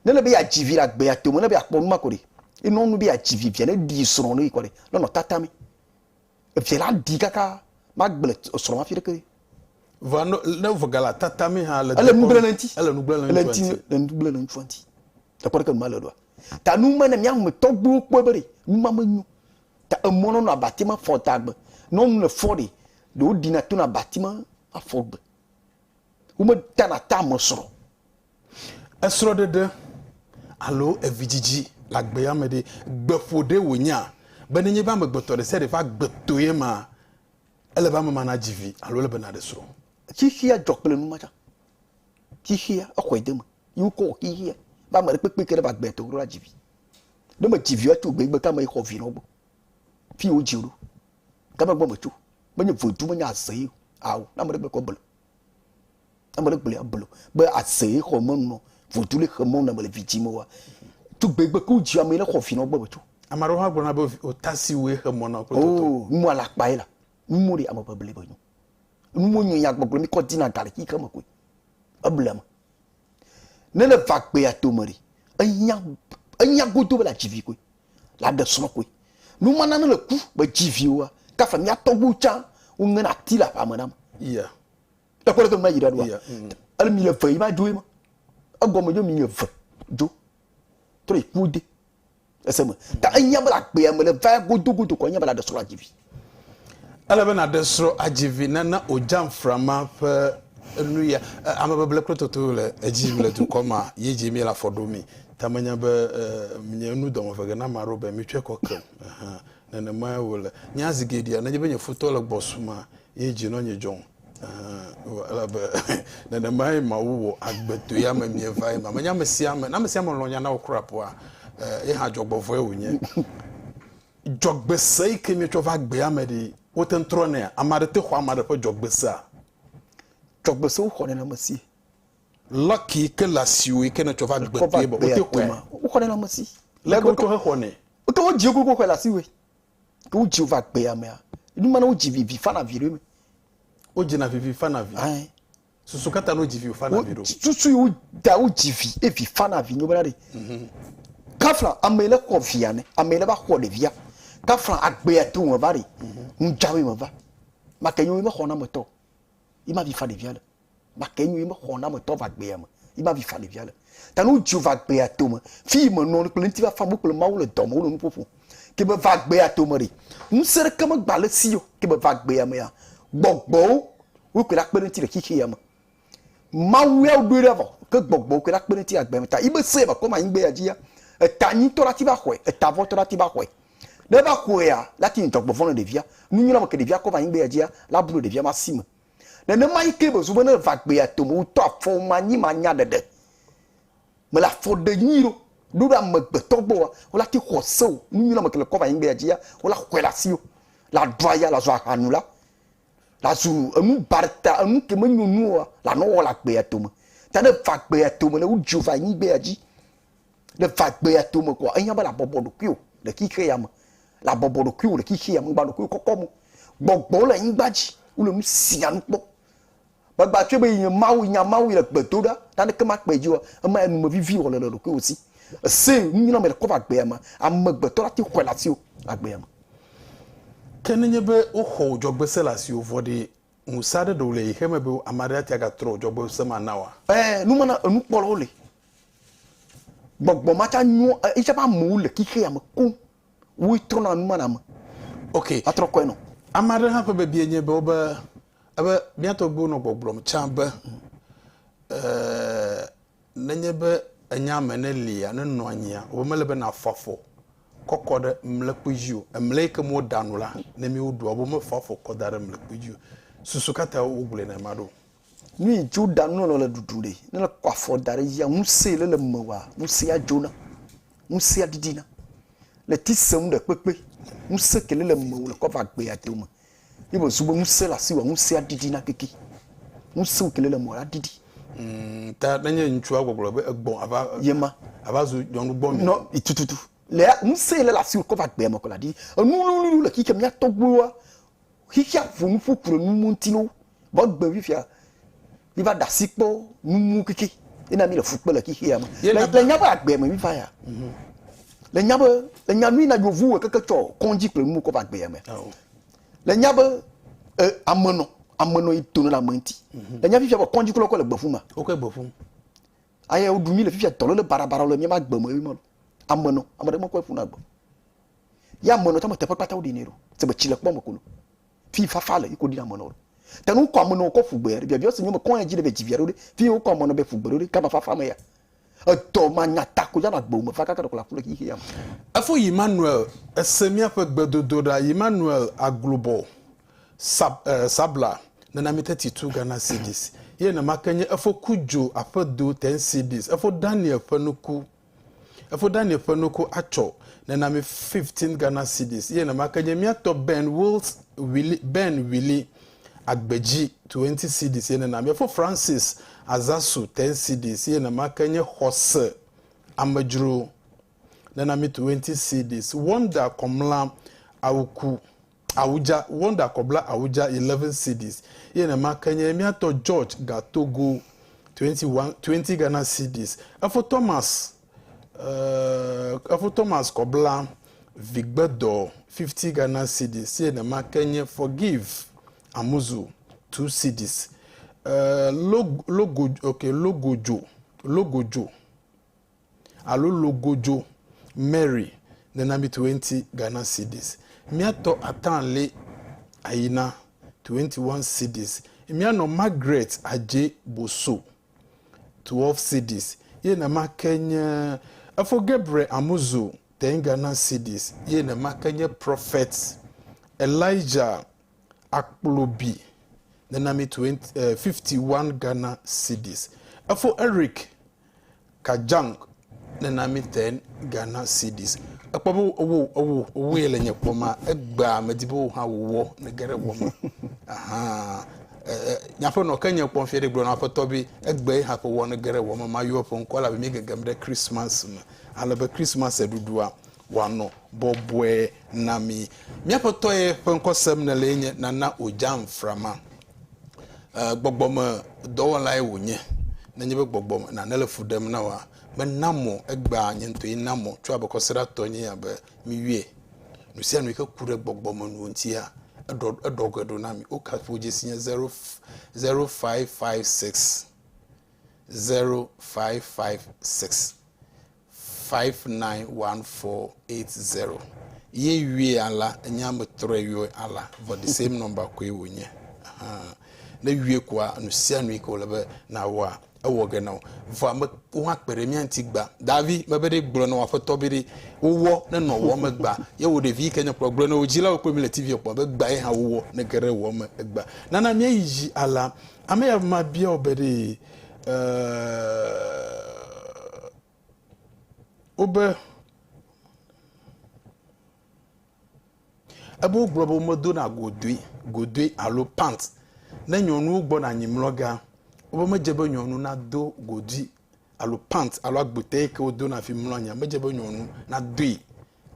ne le be ya jivi la gbe ya to mo ne be akpo ma kore e non no be ya jivi vie ne di soro no ikore no tata mi e vie la di kaka ma gbe osoro ma fi de va no le vogala tata mi ha le nubla nanti le nubla nanti ta kore ka ma le do ta nu ma na mi am togbu ko bere nu ma manyu ta omono na batima for dagbe non le fori do dina to na bâtiment a fogbe uma tana tamo soro esro de allo evijiji la gbe ya me de gbefode wonya benenye ba me gbeto de se de fa gbeto ye ma ele ba mama na jivi allo le bena de soro kihia jokpele nu macha kihia akwedem yuko kihia ba me pepe kere ba gbeto ro la jivi de me jivi atu gbegbe ka me ko vi no bo fi o jiro kama gbo metu banya votu banya asei aw na mare be ko bel na mare bel ablo be asei ko mo no votu le khamo na mare vitimo wa tu gbegbe ku ji amele ko fi no gbo tu amaro ha gbona be o tasi we khamo na ko oh mu ala pa ila mu ri amaba bele banyu mu nyu ya gbogbo mi ko dina gale ki kama ko ablama ne le va pe atomari anya godo la jivi ko la de so ko nu mana na le ku ba jivi wa ka fa mi atogu cha o ngena tila pa manam yeah da ko to ma yira do al mi le fa ma do ma agomo jo mi le fa jo tre kude esema ta anya bla pe am le va godo ko anya bla de so la jivi ala bena de so ajivi na ojam frama pe nuya amabele krototo le ejimle to koma yeji mi la fodomi tamanya be mnyenu do mfege na marobe mitwe kokam na ma wole nyazi gedia na jebe nye foto le bosuma yeji no nye jon ala be na mai mawo agbeto ya ma mie vai ma nya mesia na mesia mo lonya na okrapo a e ha jogbofo e wonye jogbesai kemi to va gbe amedi woten trone amade te khwa amade po jogbesa jogbeso ko na masi lucky que la siwe que na to va gbe bo te kwa o ko na masi le ko to he ne o to ji ko la siwe ko ji va gbe amea ni mana o ji vivi fa na vire me o ji na vivi fa na vi ai susu kata no ji vivi fa na viro susu o da o ji vi e vi fa na vi no bana de kafla amele ko via ne amele ba ko de via kafla agbe atu won bari njawe mo va makenyo me ko na moto ima vi fa de via le makenyo me ko na moto va gbe am ima vi fa de via le tanu ju va gbe atu mo fi mo no plenty va fa mo ko ma wo le do mo no popo ke be va gbe atu mo ri nsere kama gbale siyo ke be va gbe am ya gbogbo wo ko la plenty le kiki am ma we o do revo ke gbogbo ko la plenty agbe ta ibe se ba ko ma ngbe ya ji ya etani to la ti ba hwe etavo to la ti ba hwe de ba hwe ya la ti ntokbo fon de via nu nyina mo ke de via ko ba ngbe ya ji ya la bulu de via ma sim de ne mai ke bo zo na va gbe ya to mo to afo ma nyi ma nya de me la fo de nyiro do da me gbe togbo o la ti ho so nu nyina mo ke ko ba ngbe ya ji ya o la hwe la sio la droya la zo anula la zu emu barta emu ke me nyunu la no la gbe ya to mo ta ne va gbe ya to mo le u ju va ngbe ya ji le va gbe ya to mo ko anya ba la bobo do kio le kike ya mo la bobo do kio le kike ya mo gba do kio kokko mo gbogbo le yin gbaji u le mu si anu po gbagba twe be yin mawu le gbe to da ta ne ke ma pe ji o ma enu mo vivi o le do kio si se ni na me ko va gbe ya ma am gbe to la ti ko la si o agbe ya ma kenye be o ho jogbe se la si o vodi musade do le heme be amare ati aga tro jogbe se ma nawa nu mana nu polo le gbogbo macha nyu ise ba mu le kike ya ko wi to na nu mana ma okay atro ko no amare ha pe be enye be oba aba biato gbo no gbogbo m chamba nenye be anya menelia ne no anya o mele be na fafo kokode mlekpujio emleke mo danula ne mi odu obo mo fafo kodare mlekpujio susukata ogule na mado ni ju danu no le dudure ne le kwafo dare ya muse le mwa muse ya jona muse ya didina le tisem de pepe muse kele le mwa le ko va gbe ya toma ibo subo muse la siwa muse ya didina keke muse kele le mwa didi ta nanye nchu agogolo be egbon ava yema avazu jonu gbon no itututu le muse le la siwa ko va gbe mo ko la di nu le kike mi atogbo wa hikia funu fukuro nu muntino bo gbe wi fia il va d'asipo numu kiki ina mi le fukpe le kiki ya le nyaba agbe me mi fa ya le nyanu na yovu keke cho konji pe mu ko va agbe ya me le nyaba amono itonu la menti le nyabi fia konji ko le gbofuma o ko gbofum aye odumi le fia tolo le barabara le mi ma gbe mo mi mo amono amade mo ko funa gbo ya amono ta mo te pata o dinero se be chile po mo ko fi fa fa le iko di amono tanu ko amono ko fugbe bia bia senyo ko anji le be jiviaro fi o ko amono be fugbe ka ba fa fa me ya to ma nyata ko ja na gbo mo fa ka ka ko la fule ki ya afo Emmanuel esemia pe gbedodo da Emmanuel aglobo sabla na mi 32 Ghana cedis ye na makanye afo kujo apedo 10 cedis afo Daniel Panuku acho na me 15 Ghana cedis ye na makanye mi ato Ben Willie Agbeji 20 cedis ye na me for Francis Azasu 10 cedis ye na makanye Hose Amajuru na me 20 cedis Wonder Komla Awuja Wonder Kobla Awuja 11 cedis ye na makanye mi ato George Gatogo 20 Ghana cedis afo Thomas Kobla Vigbedo 50 Ghana cedis ye na makanye Forgive Amuzu 2 cedis Logojo Mary na me 20 Ghana cedis miato Atanle Aina 21 cedis miano Margaret Aje Boso 12 cedis ye na makanye Afogebre Amuzu 10 Ghana cedis ye na makanye Prophet Elijah Akpolobi na me 51 Ghana cedis afo Eric Kajang na me 10 Ghana cedis akpabo owo yele nyekoma egba medibo ha wo na gere wo aha nyapo no kanya pon fiere gbo na foto bi egbe ha ko wo na gere wo ma yo pon kola be mi gegam de Christmas alaba Christmas edudua wano bobwe nami miapoto e pon kosem na lenye na ojam frama gbogbom do lai wonye na nyebe gbogbom na nelefu dem na wa benamo egba nyento inamo twa bokosera tonye ya be miwie no sia no ikakure gbogbom no ntia edogodo na mi okapo jesinya 0556 591480 ye wie ala nyam troyo ala for the same number ko ewonye na wie kwa no sia no ikolebe na wa ewoge na fa ma wa kpere mi antigba davi mabede gboro na wa foto biri wo na no wo magba ye wo de vi kenya gboro na ojila wo kwemi TV okpo be gba e ha wo na gere wo ma egba na na mi yi ala ame ya ma bia obede obe abo gboro modo na godwe alo pant na nyonu ugbo na nyimloga obo mejebe nyonu na do godi alo pant alo agbote ke odo na fi mlonya mejebe nyonu na doi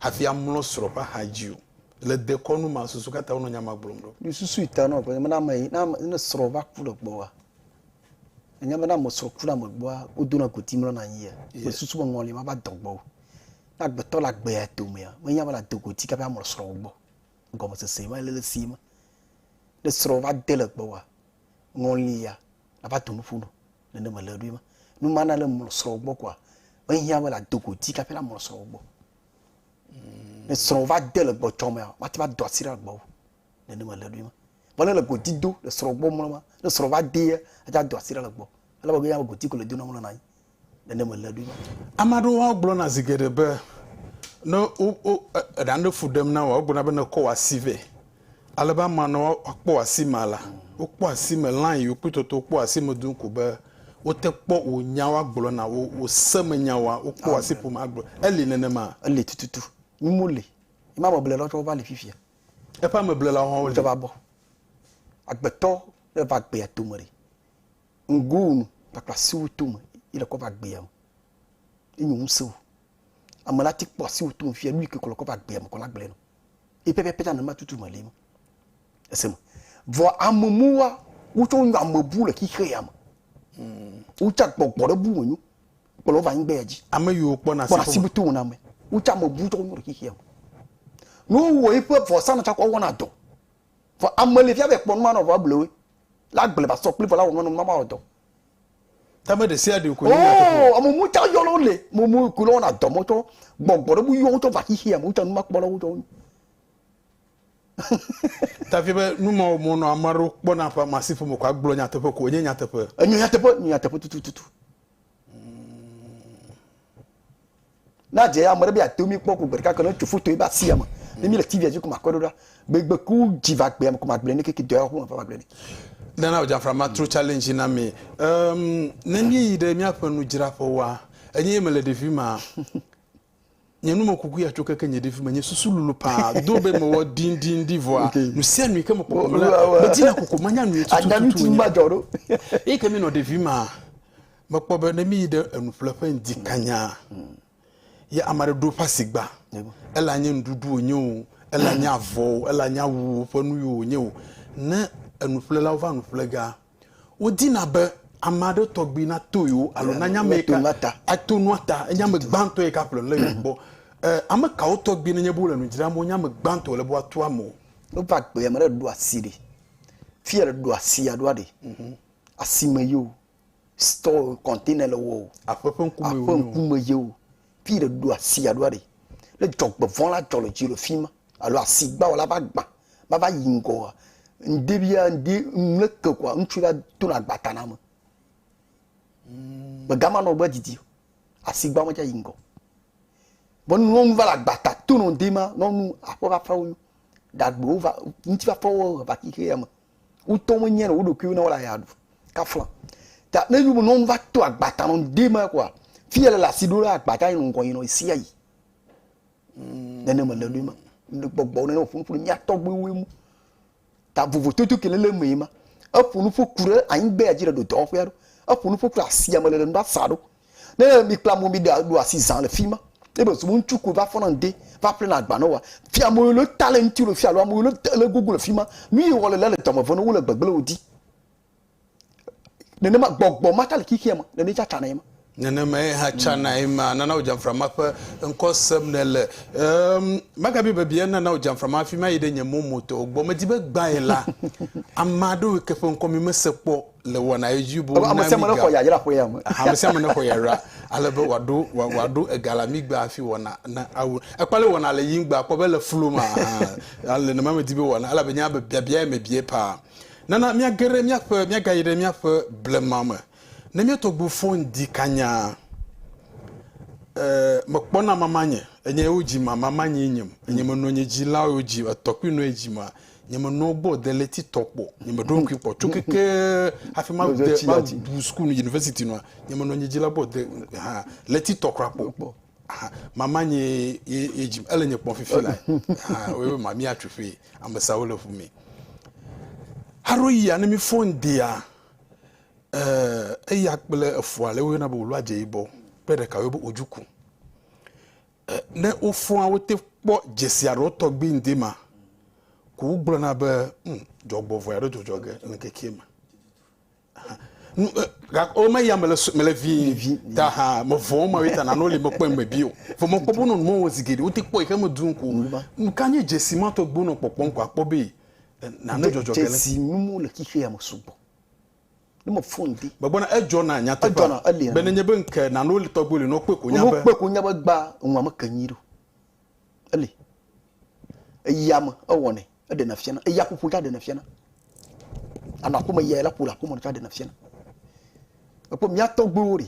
hafi amlo soropa hajiu le de konu masusu kata ono nyama gblomdo ni susu itano ko na mai na soroba kulo gbowa nyama na mo soro kula mo gbowa odo na goti mlo na yin e susu mo ngoli ma ba dogbo na gbeto la gbe atomia mo nyama la dogoti ka ba mo soro gbo gomo se se ma le sima de soroba de le gbowa ngoli ya abato no funo ne ne maladu ma no mana le mo soro gbo kwa o hia wala dogoti ka pela mo soro gbo ne soro va de le gbo choma ma ti ba do sira gbo ne ne maladu ma wala le goti do le soro gbo mo ma le soro va de aja do sira le gbo ala ba ya goti ko le do no mo na ne ne maladu ma amado wa gbo na zigede be no o rando fudem na wa gbo na be na ko wa sive alaba ma no akpo asimala okpo asime line yo pitoto okpo asime dun ko ba o te po o nyawa gbolo na o sem nyawa okpo asipo ma gbolo eli nene ma eli tututu mimole ima mo ble lo to ba le fifia e pa me ble la ho to ba bo agbeto le ba gbe atomori ngunu pa klasi utum ile ko ba gbe am enyum so amala ti po si utum fia lui ke ko ba gbe am ko la gbe no e pepe peta na ma tutu male mo esem vo amumua uto nya mabu le ki kheyam uta gbogbo bu wonu polo va ngbe ji amayo okpo na sibutu na me uta mabu to nyo ki kheyam no wo ipo for sana ta ko wona do for amale fia be pon ma no va blewe la gble ba so ple for la wonu mama odo tama de sia de ko ni na to amumu ta yo lo le mumu ku lo na do mo to gbogbo bu yo to va ki kheyam uta nu ma polo wo tafibe numo mono amaru bona pa masifu mo kwa gblo nyatepo ko onye nyatepo nyatepo tututu na je amare bi atomi poku berka kan tu foto ba siama ni mi le tv aji ko makododa begbe ku jiva gbe am ko magble ni keke do ko pa magble ni na oja from true challenge na me na mi de mi apanu jira fo wa enye mele de fima nyenu mokuku ya choka kenye defi manye susululu pa dobe mo din divoa no se anu ke mo kokomla betina kokomanya anu tutu majoro e ke mi no defi ma makpo be na mi de anu flafa ndi kanya ya amare do pasigba ela anye ndudu onye ela nya avo ela nya wu fonu yo onye na anu flela ova anu flega odina be amado Torgbui na toyo alo na nya meka atonuata nya me gbanto e kaplo le bo ama ka Torgbui na nya bo le no jira mo nya me gbanto le bo ato amo no pak be amare do asiri fiere do asia do ade asimayo store container le wo afefen kuma yo fiere do asia do ade le jogbo von la jolo jiro fima alo asigba wala ba yingo ndebia ndi nleke kwa ntula tuna gbatana mo bagama no badidi asigba mo ja yingo bon non va la gbata tout non dema non nous apoka fawo dagbo va nti va fawo ba kike yama u to mo nyene u do ku na wala yadu ka flan ta na yu non va to agbata non dema kwa fiele la sidora agbata yin ngon yin isi ayi nene mo le luma gbogbo ne funfun nya Torgbui wemu ta vovo toto kelele mema apunu fokure ainbe ajira do to fero apunu fokura asia mele ndo asado ne mi klamo mi do asizan le fima e be so nchuku va fonande va prena agba no wa fi amoyo lo talent lo fi alo amoyo lo google le fima mi wole le tomo vono wo le gbegbele odi ne ma gbogbo mata le kikiema ne cha chana ema nene me ha chana ima nana ojamframa pa nkosem nele magabi bebie nana ojamframa fi ma yede nyemo moto ogbo madibe gbaela amado ke fon komi mesepo le wona ejubo na mi amase mo ko ya yira ko ya mo amase mo ko yara alebe wado egalami gba fi wona na awu ekwale wona le yingba ko be le fluma ale na mama dibe wona ala be nya be bia me bie pa nana mi agere mi afa mi agayire mi afa blemama na mi Torgbui fon di kanya mokpona mamanye enye oji mamanye nyem enye mononye jila oji Torgbui no ejima nye mono bo de leti tokpo nye modon kwi po chukeke afima de school university no nye mononye jila bo de ha leti tokrapo mamanye ejim elenye pon fifila ha we mami atwefe ambasa wole fu mi haroyi ya na mi fon dia yakbele afuale we na bo lu aje ibo pede ka we bo ojuku ne ofun awote po jesiaro Torgbui ndema ku gbro na be jogbo voyado jojoge nkekema ga o ma ya mele vi ta ha mo vo ma we ta na no le mo pem bio fo mo popo no mo wozigede o ti po ike mo dun ku nkanye jesima Torgbui no popo nkwa pobe na no jojoge jesimu le kike ya mo subo mo fundi babona ejo na nya tepa benenye benke na no Torgbui no kweku nya be kweku nya gba nwa makanyiro ali eyam awone ade na fiana eyakupu ta de na fiana anakuma yela kula kuma ta de na fiana apo mi Torgbui ori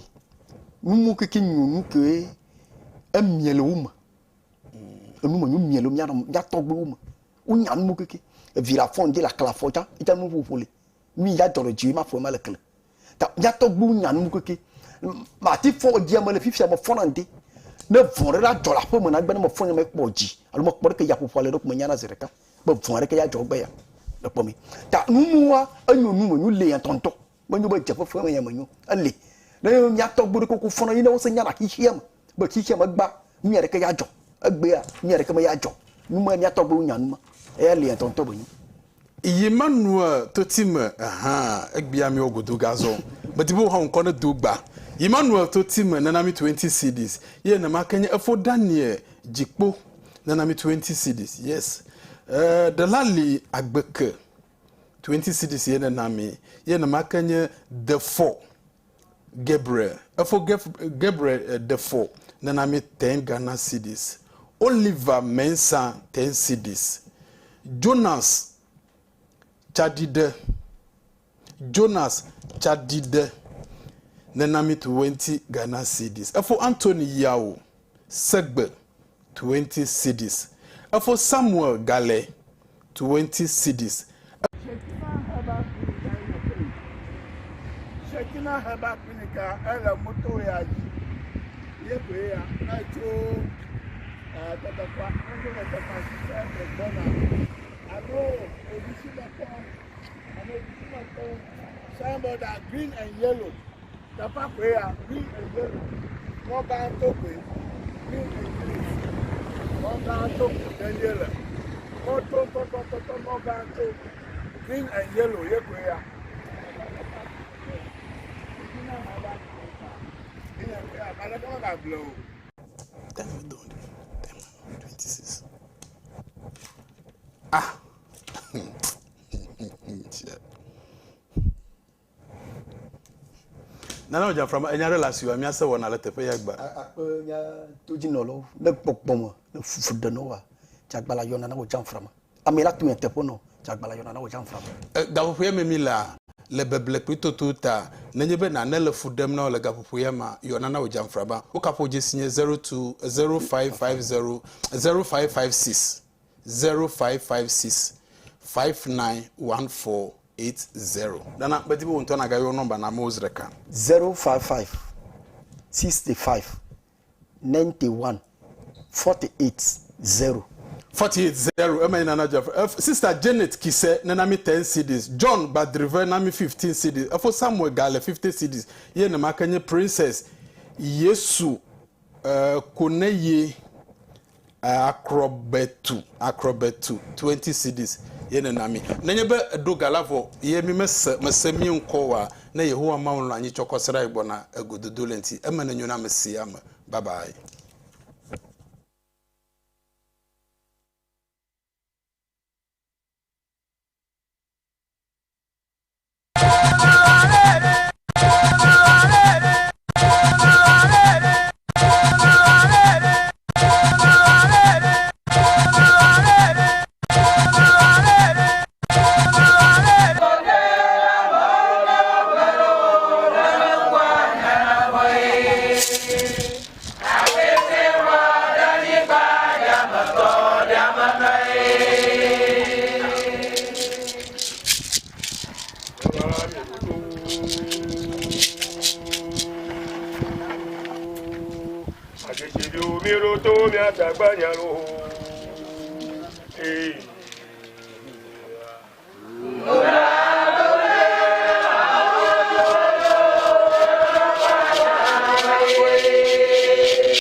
numu keke nyunu ke emiele uma enuma nyu miele mi ya Torgbui uma unya numu keke vira fonde la clafota ita mu fofole mi ya doro ji ma fo ma le kle ta ya Torgbui nya numu keke ma ti fo ji ma le fifia mo fonande ne vonre la dola fo mo na gbe mo fo me poji alo mo pore ke ya fofole do ko nya na zereka bo vonre ke ya jogbe ya le pomi ta numuwa anyu numu nyu le yantonto mo nyu ba je fo me ya manyu ale ne ya Torgbui ko fono ina wo se nya na ki hiem ba ki hiem gba mi ya ke ya jo agbe ya mi ya ke ma ya jo numu ya Torgbui nya numa e le yantonto bo nyu Emmanuel Totime egbia mi ogodo gazo betibo ha nko na dogba Emmanuel Totime na mi 20 CDs ye na makanye efo Daniel Jikpo na mi 20 CDs yes Delali Agbeke 20 CDs ye na mi ye na makanye the 4 Gabriel efo Gabriel the 4 na mi 10 Ghana CDs Oliver Mensa 10 CDs Jonas Chadide Nenami 20 Ghana CDs. For Anthony Yao Segbe 20 CDs. For Samuel Gale 20 CDs. Shekina Hebapinika Ela Moto Yaji Yepe ya Nacho Signboard are green and yellow. The pathway are green and yellow. More down green and green. More down then yellow. More down green and yellow. Then we don't. 26. Ah. Nana oja from enya relation wa mi ase wona lete pe yagba. Nya toji no lo le pokpomo le fufude no wa. Jagbala yona na wo jam frama. Amela tu entepo no. Jagbala yona na wo jam frama. Gapopo ye memi la le beble plutôt tuta nenye be na le fudem na le gapopo ye ma yona na wo jam frama. O kapo je signé 02 0550 0556 0556 591480. Dana beti bo nto na ga yo number na mo zreka 055 65 91 480 480. Ema ina na Jeff. Sister Janet Kise na mi 10 CDs. John Badriver na mi 15 CDs. Afo Samuel Gale 50 CDs. Ye na makanye Princess Yesu Koneye Acrobetu 20 CDs. Ye na mi. Nenye be do galavo ye mi mesemi nko wa na Yehowa ma won anyi chokosra igbo na agododolenti. Ema na nyuna mesi ama. Bye bye. Miro to mi atagbanyaro.